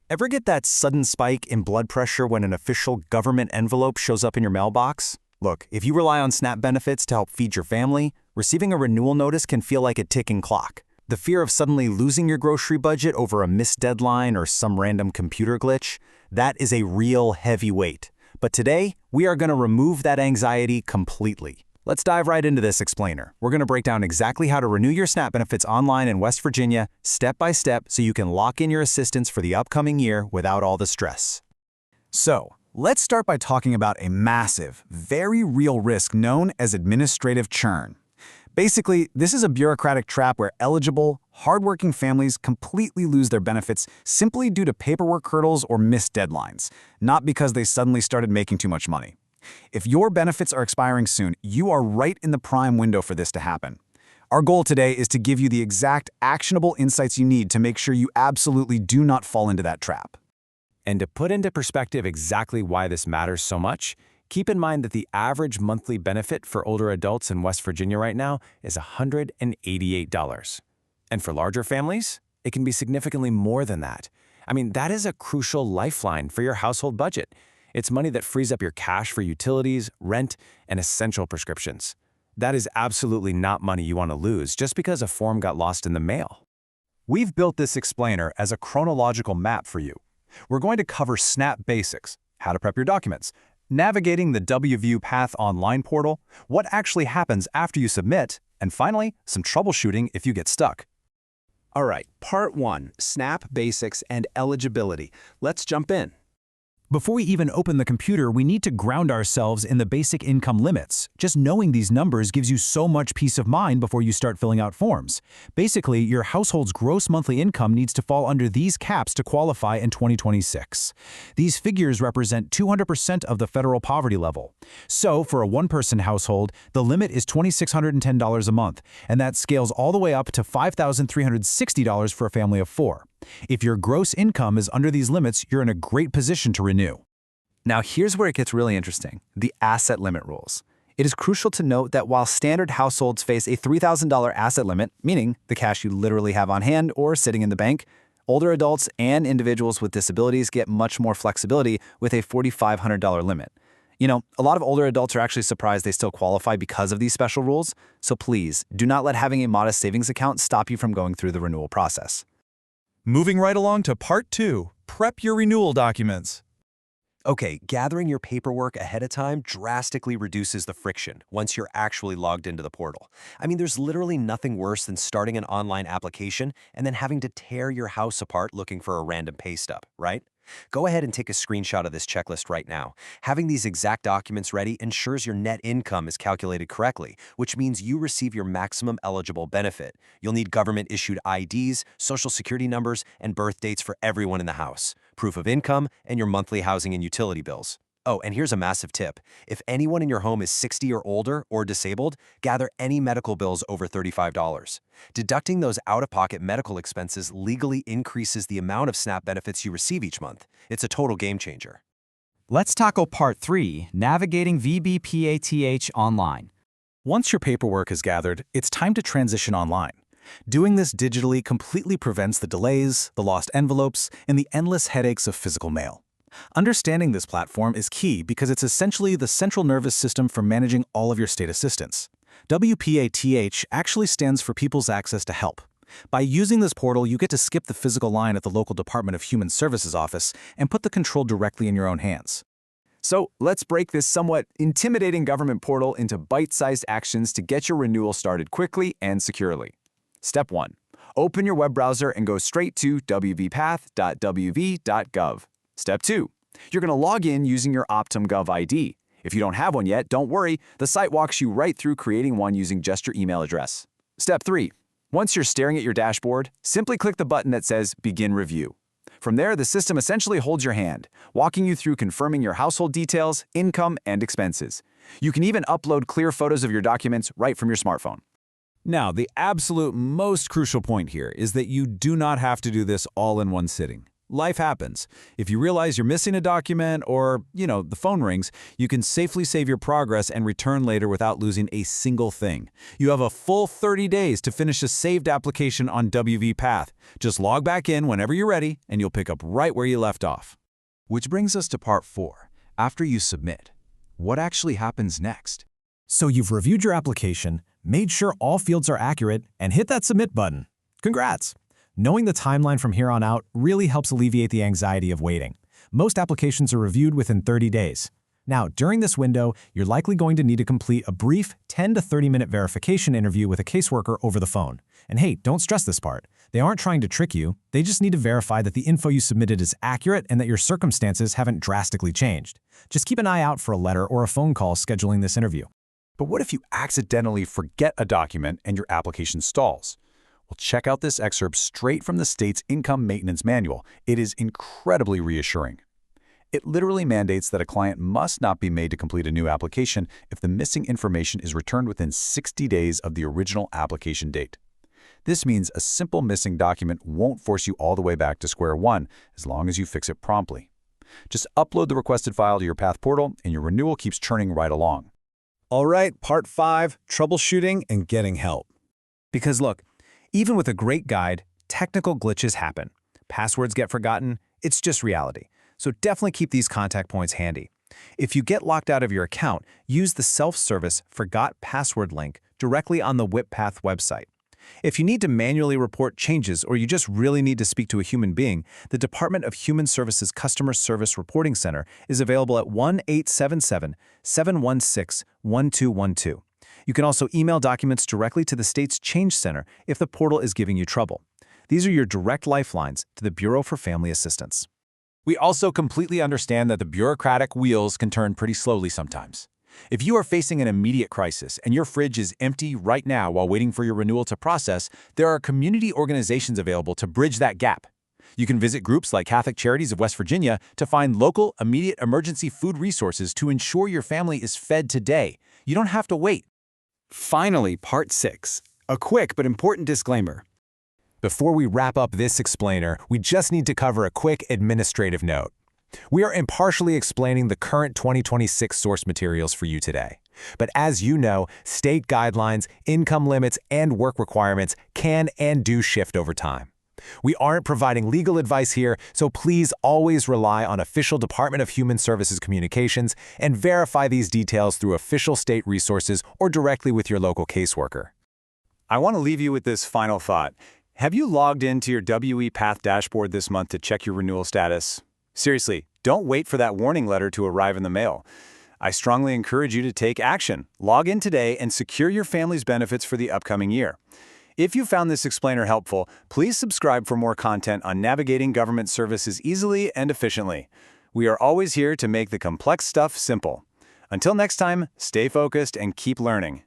Ever get that sudden spike in blood pressure when an official government envelope shows up in your mailbox? Look, if you rely on SNAP benefits to help feed your family, receiving a renewal notice can feel like a ticking clock. The fear of suddenly losing your grocery budget over a missed deadline or some random computer glitch, that is a real heavy weight. But today, we are going to remove that anxiety completely. Let's dive right into this explainer. We're going to break down exactly how to renew your SNAP benefits online in West Virginia, step by step, so you can lock in your assistance for the upcoming year without all the stress. So, let's start by talking about a massive, very real risk known as administrative churn. Basically, this is a bureaucratic trap where eligible, hardworking families completely lose their benefits simply due to paperwork hurdles or missed deadlines, not because they suddenly started making too much money. If your benefits are expiring soon, you are right in the prime window for this to happen. Our goal today is to give you the exact actionable insights you need to make sure you absolutely do not fall into that trap. And to put into perspective exactly why this matters so much, keep in mind that the average monthly benefit for older adults in West Virginia right now is $188. And for larger families, it can be significantly more than that. I mean, that is a crucial lifeline for your household budget. It's money that frees up your cash for utilities, rent, and essential prescriptions. That is absolutely not money you want to lose just because a form got lost in the mail. We've built this explainer as a chronological map for you. We're going to cover SNAP basics, how to prep your documents, navigating the WView Path online portal, what actually happens after you submit, and finally, some troubleshooting if you get stuck. All right, Part 1, SNAP Basics and Eligibility. Let's jump in. Before we even open the computer, we need to ground ourselves in the basic income limits. Just knowing these numbers gives you so much peace of mind before you start filling out forms. Basically, your household's gross monthly income needs to fall under these caps to qualify in 2026. These figures represent 200% of the federal poverty level. So, for a one-person household, the limit is $2,610 a month, and that scales all the way up to $5,360 for a family of 4. If your gross income is under these limits, you're in a great position to renew. Now here's where it gets really interesting, the asset limit rules. It is crucial to note that while standard households face a $3,000 asset limit, meaning the cash you literally have on hand or sitting in the bank, older adults and individuals with disabilities get much more flexibility with a $4,500 limit. You know, a lot of older adults are actually surprised they still qualify because of these special rules, so please do not let having a modest savings account stop you from going through the renewal process. Moving right along to Part 2, prep your renewal documents. Okay, gathering your paperwork ahead of time drastically reduces the friction once you're actually logged into the portal. I mean, there's literally nothing worse than starting an online application and then having to tear your house apart looking for a random pay stub, right? Go ahead and take a screenshot of this checklist right now. Having these exact documents ready ensures your net income is calculated correctly, which means you receive your maximum eligible benefit. You'll need government-issued IDs, social security numbers, and birth dates for everyone in the house, proof of income, and your monthly housing and utility bills. Oh, and here's a massive tip. If anyone in your home is 60 or older or disabled, gather any medical bills over $35. Deducting those out-of-pocket medical expenses legally increases the amount of SNAP benefits you receive each month. It's a total game changer. Let's tackle Part 3, navigating VBPATH online. Once your paperwork is gathered, it's time to transition online. Doing this digitally completely prevents the delays, the lost envelopes, and the endless headaches of physical mail. Understanding this platform is key because it's essentially the central nervous system for managing all of your state assistance. WPATH actually stands for People's Access to Help. By using this portal, you get to skip the physical line at the local Department of Human Services office and put the control directly in your own hands. So let's break this somewhat intimidating government portal into bite-sized actions to get your renewal started quickly and securely. Step 1. Open your web browser and go straight to wvpath.wv.gov. Step 2. You're going to log in using your OptumGov ID. If you don't have one yet, don't worry, the site walks you right through creating one using just your email address. Step 3. Once you're staring at your dashboard, simply click the button that says Begin Review. From there, the system essentially holds your hand, walking you through confirming your household details, income, and expenses. You can even upload clear photos of your documents right from your smartphone. Now, the absolute most crucial point here is that you do not have to do this all in one sitting. life happens. If you realize you're missing a document or, the phone rings, you can safely save your progress and return later without losing a single thing. You have a full 30 days to finish a saved application on WV Path. Just log back in whenever you're ready, and you'll pick up right where you left off. Which brings us to part 4. After you submit, what actually happens next? So you've reviewed your application, made sure all fields are accurate, and hit that submit button. Congrats! Knowing the timeline from here on out really helps alleviate the anxiety of waiting. Most applications are reviewed within 30 days. Now, during this window, you're likely going to need to complete a brief 10 to 30-minute verification interview with a caseworker over the phone. And hey, don't stress this part. They aren't trying to trick you. They just need to verify that the info you submitted is accurate and that your circumstances haven't drastically changed. Just keep an eye out for a letter or a phone call scheduling this interview. But what if you accidentally forget a document and your application stalls? Well, check out this excerpt straight from the state's Income Maintenance Manual. It is incredibly reassuring. It literally mandates that a client must not be made to complete a new application if the missing information is returned within 60 days of the original application date. This means a simple missing document won't force you all the way back to square one as long as you fix it promptly. Just upload the requested file to your Path portal and your renewal keeps churning right along. All right, part 5, troubleshooting and getting help. Because look, even with a great guide, technical glitches happen. Passwords get forgotten. It's just reality. So definitely keep these contact points handy. If you get locked out of your account, use the self-service Forgot Password link directly on the WIPPath website. If you need to manually report changes or you just really need to speak to a human being, the Department of Human Services Customer Service Reporting Center is available at 1-877-716-1212. You can also email documents directly to the state's Change Center if the portal is giving you trouble. These are your direct lifelines to the Bureau for Family Assistance. We also completely understand that the bureaucratic wheels can turn pretty slowly sometimes. If you are facing an immediate crisis and your fridge is empty right now while waiting for your renewal to process, there are community organizations available to bridge that gap. You can visit groups like Catholic Charities of West Virginia to find local, immediate emergency food resources to ensure your family is fed today. You don't have to wait. Finally, part 6. A quick but important disclaimer. Before we wrap up this explainer, we just need to cover a quick administrative note. We are impartially explaining the current 2026 source materials for you today. But as you know, state guidelines, income limits, and work requirements can and do shift over time. We aren't providing legal advice here, so please always rely on official Department of Human Services communications and verify these details through official state resources or directly with your local caseworker. I want to leave you with this final thought. Have you logged into your WE Path dashboard this month to check your renewal status? Seriously, don't wait for that warning letter to arrive in the mail. I strongly encourage you to take action. Log in today and secure your family's benefits for the upcoming year. If you found this explainer helpful, please subscribe for more content on navigating government services easily and efficiently. We are always here to make the complex stuff simple. Until next time, stay focused and keep learning.